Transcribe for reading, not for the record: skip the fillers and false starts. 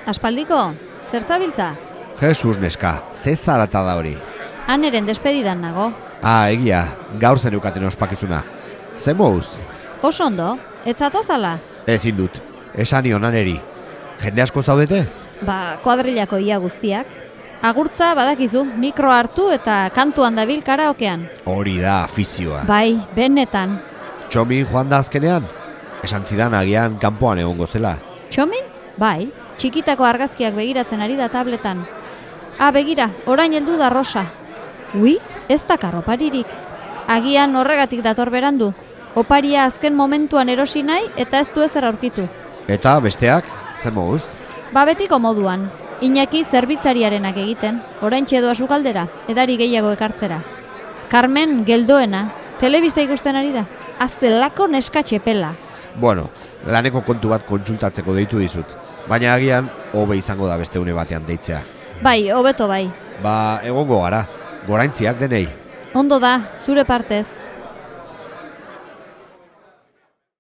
Aspaldiko, zertzabiltza? Jesus neska, ze zarata da hori? Aneren despedidan nago. Egia, gaur zeneukaten ospakizuna. Ze mouz? Oso ondo, ez zatozala? Ezin dut, esan aneri. Jende asko zaudete? Kuadrilako ia guztiak. Agurtza badakizu, mikro hartu eta kantuan dabil karaokean. Hori da afizioa. Bai, benetan. Txomin joan da azkenean? Esan zidan agian kanpoan egongo zela. Txomin? Bai, txikitako argazkiak begiratzen ari da tabletan. Begira, orain heldu da Rosa. Ui, ez dakar oparirik. Agian horregatik dator berandu. Oparia azken momentuan erosi nahi eta ez du ezer aurkitu. Eta besteak, ze mouz? Betiko moduan. Iñaki zerbitzariarenak egiten, oraintxe doa sukaldera, edari gehiago ekartzera. Carmen geldoena, telebista ikusten ari da. Azelako neska txepela. Bueno, laneko kontu bat kontsultatzeko deitu dizut. Baina agian, hobe izango da beste une batean deitzea. Bai, hobeto bai. Egongo gara, goraintziak denei. Ondo da, zure partez.